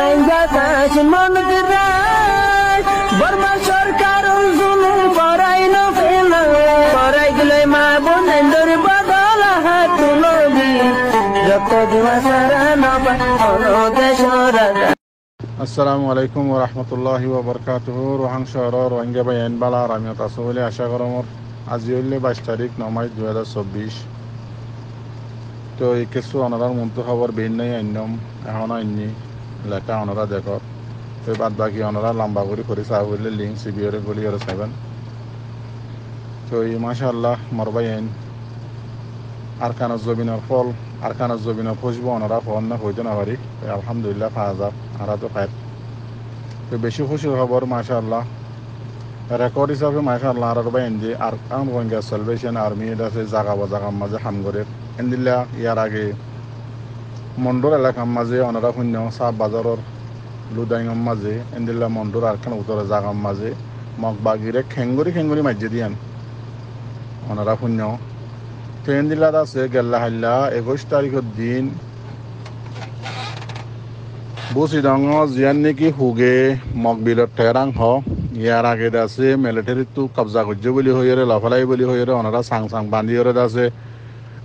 হাইঙ্গা কাশ মনগরাই বর্মা সরকার জুলুম করাই না ফেলা করাই গেলে মা বোনেদের বদল হাত তুলবি যত দিবা সারা নবা দেশ রাজা। আসসালামু আলাইকুম ওয়া রাহমাতুল্লাহি ওয়া বারাকাতুহু। রোহাং শহরের রোহিঙ্গা ভাই এনবালা আমিও আছো বলে আশা করমর। আজি হইলে 22 তারিখ 9 মার্চ 2024। তো এই কিছু অনারার মন্ত্র খবর বের নাই আইনম এখন আইনি লেখা অনারা দেখো। তো বাদ বাকি অনারা লম্বা করে চাহ বললে লিঙ্ক সিবিওরে বলি আর 7। তো এই মাশাআল্লাহ মরবাই আইন আরকানুজ জবিনের ফল আরকানুজ জবিনের খুশবু অনারা ফল না হইতে না পারি। আলহামদুলিল্লাহ 5000 আরা তো খায়। তো বেশি খুশির খবর মাশাআল্লাহ রেকর্ড হিসাবে মাশাআল্লাহ আর বাইন যে আরকান রোহিঙ্গা সালভেশন আর্মি আছে জায়গা মাঝে হাম করে এন্দিল্লা ইয়ার আগে মন্ডর এলাকার মাঝে অনারা শূন্য সাব বাজারের লুদাইঙর মাঝে এন্দিল্লা মন্ডর আরকান উত্তরে জাগার মাঝে মগবাগিরে খেঙ্গুরি মাঝে দিয়ান অনারা শূন্য। তো এন্দিল্লাত আছে গেল্লা হাল্লা 21 তারিখের দিন বুসিডং জিয়ান নাকি হুগে মকবিলত টেরাং হ ইয়ার আগে আছে মিলিটারি তো কবজা করছে বলি হইরে লাফালাই বলি হইরে ওনারা সাং বান্ধি হরে আছে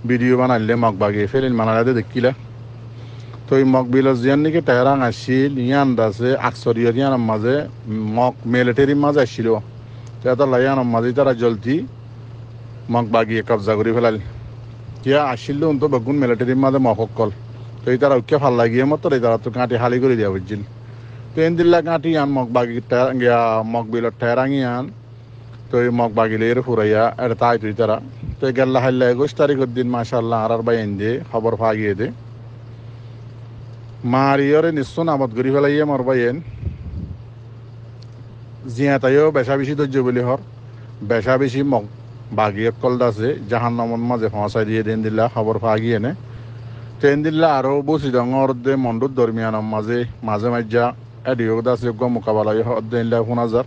ভিডিও বানাইলে মকবাগি ফেলিন মানালে দেখিলা। তো এই মকবিলত জিয়ান নাকি টেরাং আসছিল ইয়ান আছে আকসরিয়র ইয়ানোর মাঝে মিলিটারির মাঝে আসছিল। তো এটা লাইয়ানোর মাঝে তারা জলদি মকবাগি কবজা করে ফেলাল কিয়া আসছিল তো বেগুন মিলিটারির মাঝে মককল। তো এই তারা উঠে ভাল লাগিয়ে মতো এই তারা তো কাঁটি হালি করে দিয়া বুঝছিল। তো এনদিল্লা কাঁটি আন মকবিলত টেরাঙি আন তো এই মকবাগিলে এর ফুরাইয়া এটা তাই তুই তারা। তো গেল্লা হাল্লা 21 তারিখের দিন মাশাআল্লাহ আর বাইন দিয়ে খবর ফাগিয়ে দে মারিয়রে নিশ্চয় নামত ঘুরি ফেলাইয়ে মর বাইন জিয়া তাইও বেশা বেশি ধৈর্য বলি হর বেশা বেশি মক বাগিয়ে কল আছে জাহান নামন মাঝে ফসাই দিয়ে দেন দিল্লা খবর ফাগিয়ে নে। ট্রেন দিল্লা আরও বসি ডর দে মন্ডুর দরমিয়ান মাঝে মাঝা এডিওগ আছে মোকাবেলা দিল্লা 5000।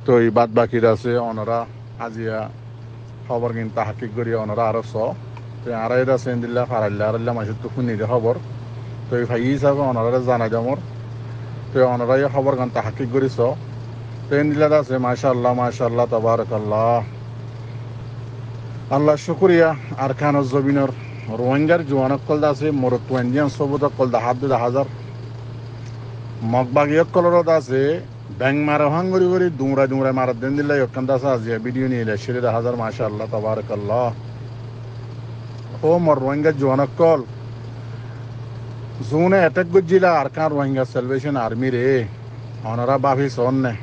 তো এই বাদ বাকির আছে অনরা আজিয়া খবর কিন্তু হাকিক করি অনরা আরো তো আড়াই আছে দিল্লা ফারাইল্লা মাসের তো শুনি দে খবর। তো এই ভাই হিসাবে অনরা জানাই যামর। তো অনরাই খবর কিন্তু হাকিক করি ট্রেন দিল্লাত আছে মাশাআল্লাহ তাবারাকাল্লাহ আল্লাহ শুকরিয়া আরকানুজ জবিনের রোহিঙ্গার জোয়ানক কল আছে মরত ইন্ডিয়ান সবুতক কল হাত 1000 মগবাগিয়ক কলরত আছে ব্যাং মারা হাঙ্গুরি দুমরা মারাত দেন দিল্লা ইকান্ত আছে আজিয়া ভিডিও নিয়ে শেরে 1000 মাশাআল্লাহ তাবারাকাল্লাহ। ও মর রোহিঙ্গা জোয়ানক কল জোনে অ্যাটাক গজিলা আরকান রোহিঙ্গা সালভেশন আর্মি রে অনারা বাফি সন্নে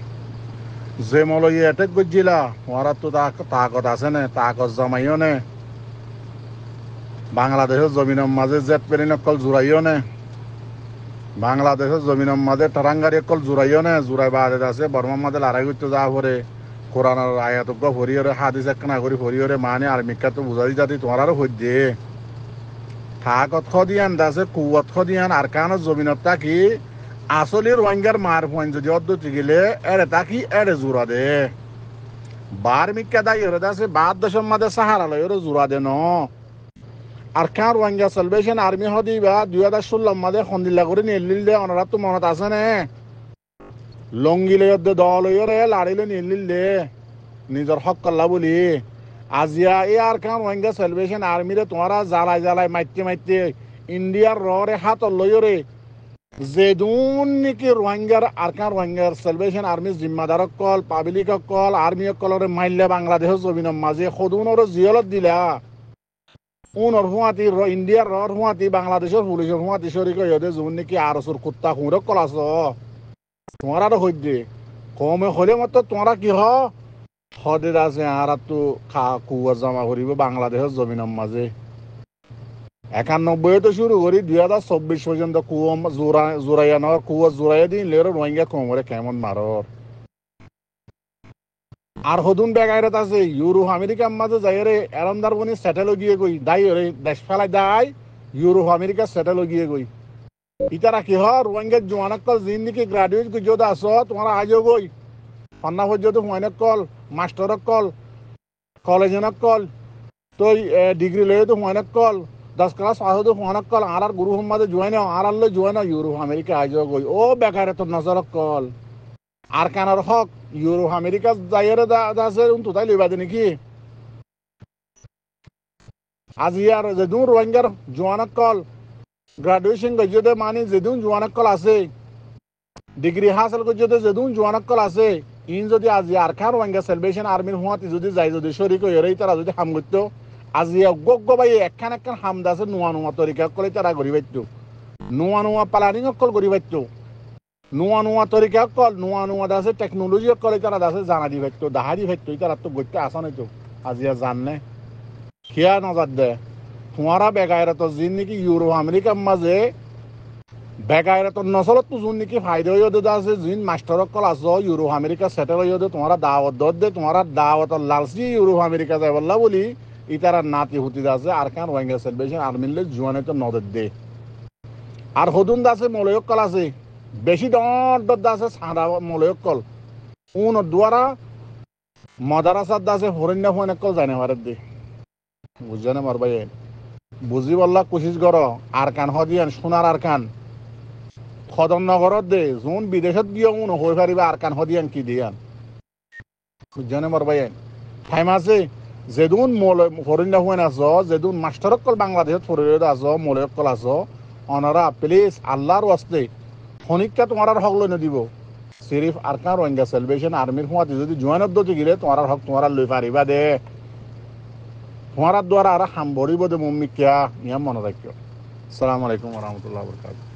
যে মলই অ্যাটাক গজিলা ওরা তো তাকত আছে না তাকত জমাইও নে বাংলাদেশের জমিনের মাঝে জেট পেরিন অকল জোরাইও নে বাংলাদেশের জমিনের মাঝে টারাঙ্গারি অকল জোরাইও নে জোরাই বাদে আছে বর্মার মাঝে লড়াই করতে যা পরে কোরআনের আয়াতজ্ঞ ফরিয়রে হাদিস একনা করি ফরিয়রে মানে আর্মিকা তো বুঝাই যাতি তোমার আরো হইতে থাকত খদিয়ান দাসে কুয়ত খদিয়ান আরকানের জমিনত তাকি আসলে রোহিঙ্গার মার পয়েন্ট যদি অদ্যতি গেলে এড়ে তাকি এড়ে জোরা দে বার্মিকা দাই হরে দাসে বাদ দেশের মাঝে সাহারা লয় জোরা দে ন আরকান রোহিঙ্গা সালভেশন আর্মি হদিবা 2016 মাঝে খন্দিল্লা করে নিলিল দে অনারা তো মনত আছে নে লঙ্গিলে দল হইরে লাড়িলে নিলিল দে নিজের হক কল্লা বলি আজিয়া এই আরকান রোহিঙ্গা সালভেশন আর্মিরে তোমারা জ্বালাই মাইতে ইন্ডিয়ার রে হাত লইরে যেদুন নাকি রোহিঙ্গার আরকান রোহিঙ্গার সালভেশন আর্মি জিম্মাদারক কল পাবলিক কল আর্মি কলরে মাইলে বাংলাদেশের জমিনের মাঝে সদুনর জিয়লত দিলা উনর হুয়াতি ইন্ডিয়ার হুয়াতি বাংলাদেশের পুলিশের হুয়াতি শরিক হইতে যুন নাকি আরসুর কুত্তা হুঁড়ক কলাস তোমার আরো হইতে কমে হলে মতো তোমরা কি হদে আছে আর তো কুয়া জমা করিব বাংলাদেশের জমিনের মাঝে 91 তো শুরু করি 2024 পর্যন্ত কুয়া জোরাইয়া নর কুয়া জোরাইয়া দিন লের রোহিঙ্গা কমরে কেমন মারর আর হদুন বেগাইরত আছে ইউরোপ আমেরিকার মাঝে যাইরে এরমদার বনি সেটেল গিয়ে গই দাই রে দেশ ফেলাই দাই ইউরোপ আমেরিকা সেটেল গিয়ে গই ইতারা কি রোহিঙ্গা জোয়ানকল জিন্দিকি গ্রাজুয়েট গুজত আস তোমার আজও গই পান্না পর্যন্ত হুয়াইনক কল মাস্টারক কল কলেজনক কল তো ডিগ্রি লয়ে তো হুয়াইনক কল 10 ক্লাস আহদ হুয়ানকল আর গুরু মোহাম্মদ জুয়াইন আর আল্লাহ জুয়াইন ইউরোপ আমেরিকা আজ গই ও বেকারে তো নজর কল আর কানার হক ইউরোপ আমেরিকা যাইরে দাসে উন তো তাই লইবা দে নাকি আজ ইয়ার যেদুন রোহিঙ্গার জোয়ানকল গ্রাজুয়েশন গজদে মানে যেদুন জোয়ানকল আছে ডিগ্রি হাসিল গজদে যেদুন জোয়ানকল আছে ইন যদি আজ আর খান রোহিঙ্গা সেলিব্রেশন আর্মির হুয়াতি যদি যাই যদি শরীক হইরে তারা যদি হাম করতো আজিয়া গগ ভাই একখান একখান হামদা আছে নোয়া নোয়া তরিকা কলে তারা গড়ি পাইতো নোয়া নোয়া প্লানিং অকল গড়ি পাইতো নোয়া নোয়া তরিকা অকল নোয়া নোয়া দাসে টেকনোলজি অকলে তারা দাসে জানা দি পাইতো দাহারি পাইতো তারা তো গইতে আসান হইতো আজিয়া জাননে কিয়া নজর দে তোমারা বেগায়রা তো জিন নাকি ইউরোপ আমেরিকার মাঝে বেগায়রা তো নসলত তো যোন নাকি ফায়দা হইয়া দে আছে জিন মাস্টার অকল আছো ইউরোপ আমেরিকা সেটেল হইয়া দে তোমারা দাওয়াত দে তোমারা দাওয়াত লালসি ইউরোপ আমেরিকা যায় বললা বলি ইতারা নাতি হুতি আছে আর কান রোহিঙ্গা সেলিব্রেশন আর্মিলে জুয়ানে তো নজর দে আর হদুন দাসে মলয়কল আছে বেশি দর দাসে সাদা মলয়কল উন দ্বারা মাদারাসার দাসে হরিণা ফোনকল জানে পারে দে বুঝানে মার ভাই বুঝি বললা কোশিশ কর আর কান হদিয়ান সোনার আর কান খদনগরত দে যোন বিদেশত গিয়ে উন হয়ে পারিবা আর কান হদিয়ান কি দিয়ান বুঝানে মার ভাই টাইম আছে যেদুন ফরিন্দা হুয়েন আছো যেদুন মাস্টারকল বাংলাদেশত ফরিদ আছো মলয়কল আছো অনারা প্লিজ আল্লাহর ওয়াস্তে খনিকটা তোমার হক লই নদিব সিরিফ আরকান রোহিঙ্গা সেলিব্রেশন আর্মির হুয়াতে যদি জোয়ানত দতি গিলে তোমার হক তোমার লই পারিবা দে তোমার দ্বারা আর হাম ভরিব দে মুম্মি কিয়া নিয়ম মনে রাখিও। আসসালামু আলাইকুম ওয়া রাহমাতুল্লাহি ওয়া বারাকাতুহু।